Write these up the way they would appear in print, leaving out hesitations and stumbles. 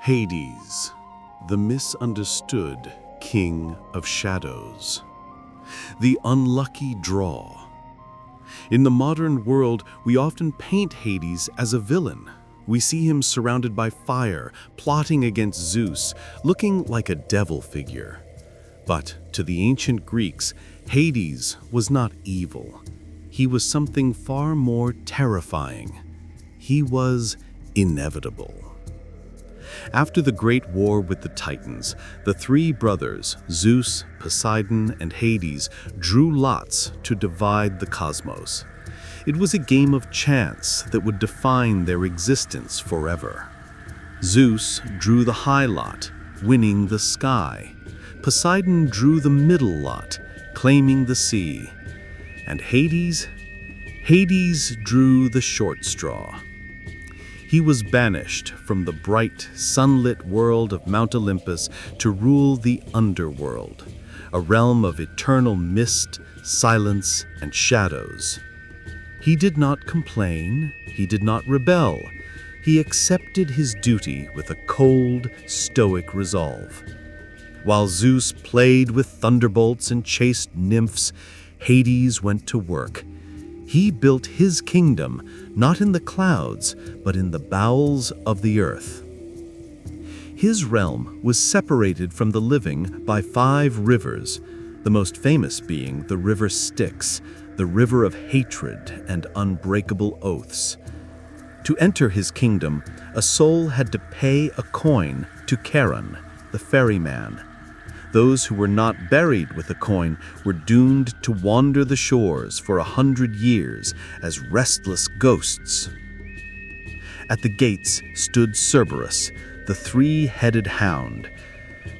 Hades, the misunderstood king of shadows. The unlucky draw. In the modern world, we often paint Hades as a villain. We see him surrounded by fire, plotting against Zeus, looking like a devil figure. But to the ancient Greeks, Hades was not evil. He was something far more terrifying. He was inevitable. After the great war with the Titans, the three brothers, Zeus, Poseidon, and Hades, drew lots to divide the cosmos. It was a game of chance that would define their existence forever. Zeus drew the high lot, winning the sky. Poseidon drew the middle lot, claiming the sea. And Hades drew the short straw. He was banished from the bright, sunlit world of Mount Olympus to rule the Underworld, a realm of eternal mist, silence, and shadows. He did not complain, he did not rebel. He accepted his duty with a cold, stoic resolve. While Zeus played with thunderbolts and chased nymphs, Hades went to work. He built his kingdom, not in the clouds, but in the bowels of the earth. His realm was separated from the living by 5 rivers, the most famous being the river Styx, the river of hatred and unbreakable oaths. To enter his kingdom, a soul had to pay a coin to Charon, the ferryman. Those who were not buried with a coin were doomed to wander the shores for 100 years as restless ghosts. At the gates stood Cerberus, the 3-headed hound.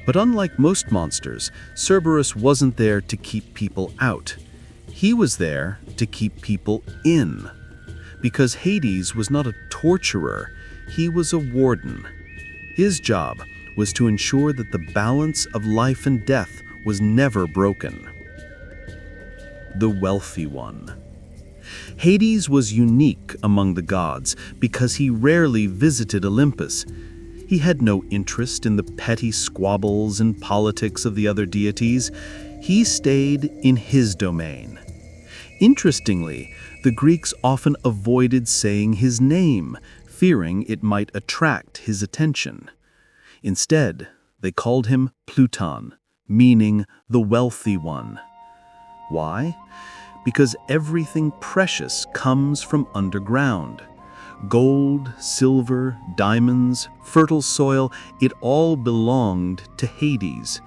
But unlike most monsters, Cerberus wasn't there to keep people out. He was there to keep people in. Because Hades was not a torturer, he was a warden. His job was to ensure that the balance of life and death was never broken. The wealthy one. Hades was unique among the gods because he rarely visited Olympus. He had no interest in the petty squabbles and politics of the other deities. He stayed in his domain. Interestingly, the Greeks often avoided saying his name, fearing it might attract his attention. Instead, they called him Pluton, meaning the wealthy one. Why? Because everything precious comes from underground. Gold, silver, diamonds, fertile soil, it all belonged to Hades.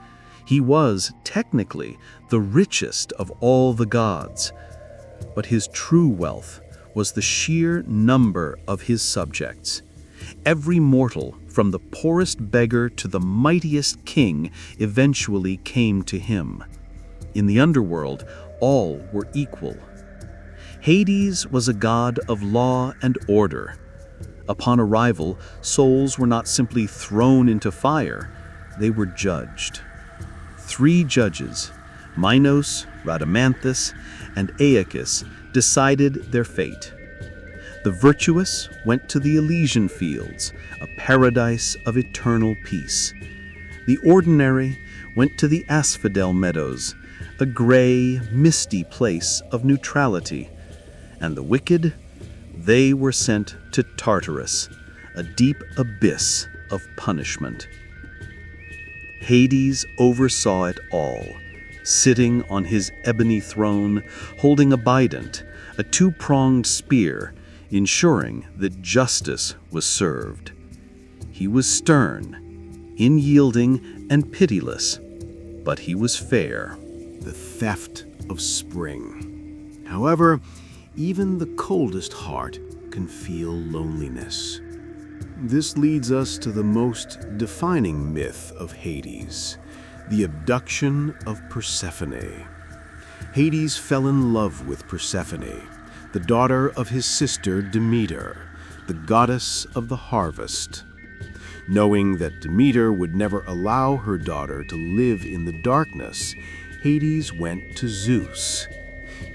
He was, technically, the richest of all the gods. But his true wealth was the sheer number of his subjects. Every mortal, from the poorest beggar to the mightiest king, eventually came to him. In the underworld, all were equal. Hades was a god of law and order. Upon arrival, souls were not simply thrown into fire, they were judged. 3 judges, Minos, Rhadamanthus, and Aeacus, decided their fate. The virtuous went to the Elysian fields, a paradise of eternal peace. The ordinary went to the Asphodel meadows, a gray, misty place of neutrality. And the wicked, they were sent to Tartarus, a deep abyss of punishment. Hades oversaw it all, sitting on his ebony throne, holding a bident, a 2-pronged spear, ensuring that justice was served. He was stern, unyielding, and pitiless, but he was fair. The theft of spring. However, even the coldest heart can feel loneliness. This leads us to the most defining myth of Hades, the abduction of Persephone. Hades fell in love with Persephone, the daughter of his sister Demeter, the goddess of the harvest. Knowing that Demeter would never allow her daughter to live in the darkness, Hades went to Zeus.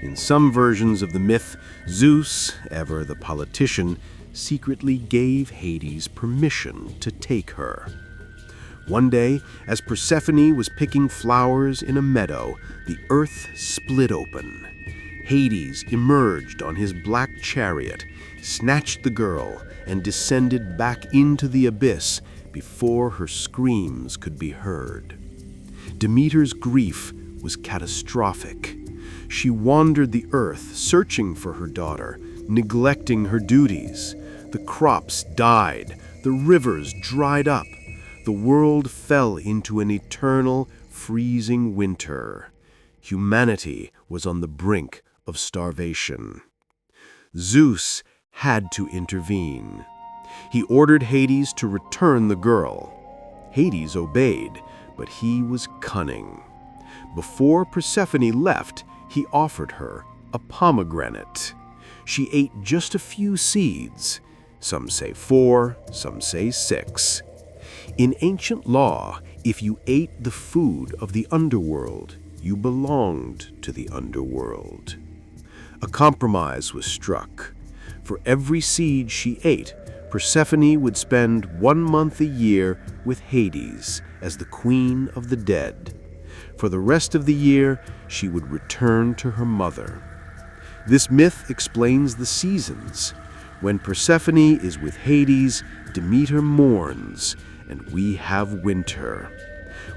In some versions of the myth, Zeus, ever the politician, secretly gave Hades permission to take her. One day, as Persephone was picking flowers in a meadow, the earth split open. Hades emerged on his black chariot, snatched the girl, and descended back into the abyss before her screams could be heard. Demeter's grief was catastrophic. She wandered the earth, searching for her daughter, neglecting her duties. The crops died, the rivers dried up. The world fell into an eternal, freezing winter. Humanity was on the brink of starvation. Zeus had to intervene. He ordered Hades to return the girl. Hades obeyed, but he was cunning. Before Persephone left, he offered her a pomegranate. She ate just a few seeds. Some say 4, some say 6. In ancient law, if you ate the food of the underworld, you belonged to the underworld. A compromise was struck. For every seed she ate, Persephone would spend 1 month a year with Hades as the queen of the dead. For the rest of the year, she would return to her mother. This myth explains the seasons. When Persephone is with Hades, Demeter mourns, and we have winter.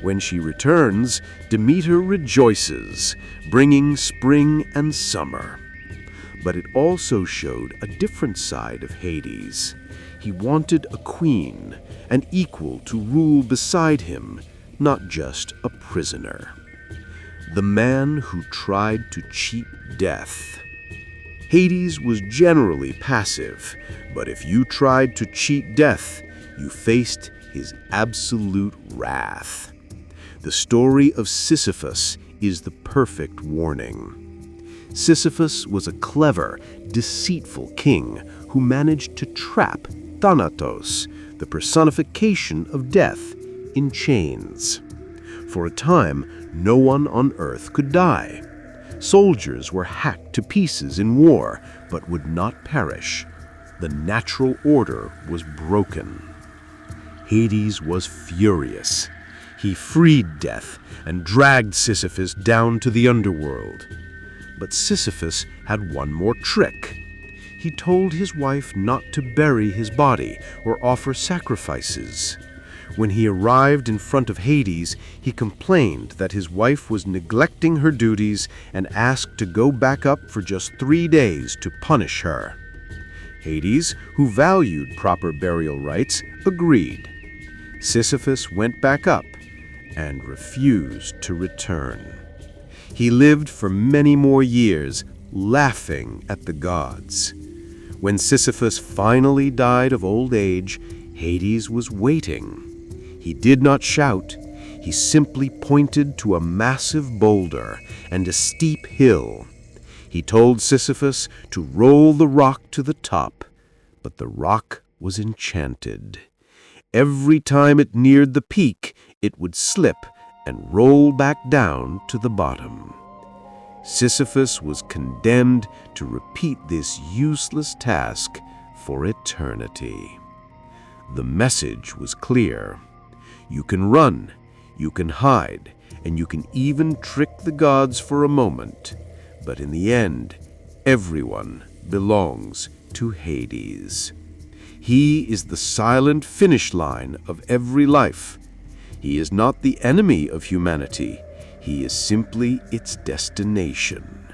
When she returns, Demeter rejoices, bringing spring and summer. But it also showed a different side of Hades. He wanted a queen, an equal to rule beside him, not just a prisoner. The man who tried to cheat death. Hades was generally passive, but if you tried to cheat death, you faced his absolute wrath. The story of Sisyphus is the perfect warning. Sisyphus was a clever, deceitful king who managed to trap Thanatos, the personification of death, in chains. For a time, no one on earth could die. Soldiers were hacked to pieces in war, but would not perish. The natural order was broken. Hades was furious. He freed death and dragged Sisyphus down to the underworld. But Sisyphus had one more trick. He told his wife not to bury his body or offer sacrifices. When he arrived in front of Hades, he complained that his wife was neglecting her duties and asked to go back up for just 3 days to punish her. Hades, who valued proper burial rites, agreed. Sisyphus went back up and refused to return. He lived for many more years, laughing at the gods. When Sisyphus finally died of old age, Hades was waiting. He did not shout. He simply pointed to a massive boulder and a steep hill. He told Sisyphus to roll the rock to the top, but the rock was enchanted. Every time it neared the peak, it would slip and roll back down to the bottom. Sisyphus was condemned to repeat this useless task for eternity. The message was clear. You can run, you can hide, and you can even trick the gods for a moment. But in the end, everyone belongs to Hades. He is the silent finish line of every life. He is not the enemy of humanity. He is simply its destination.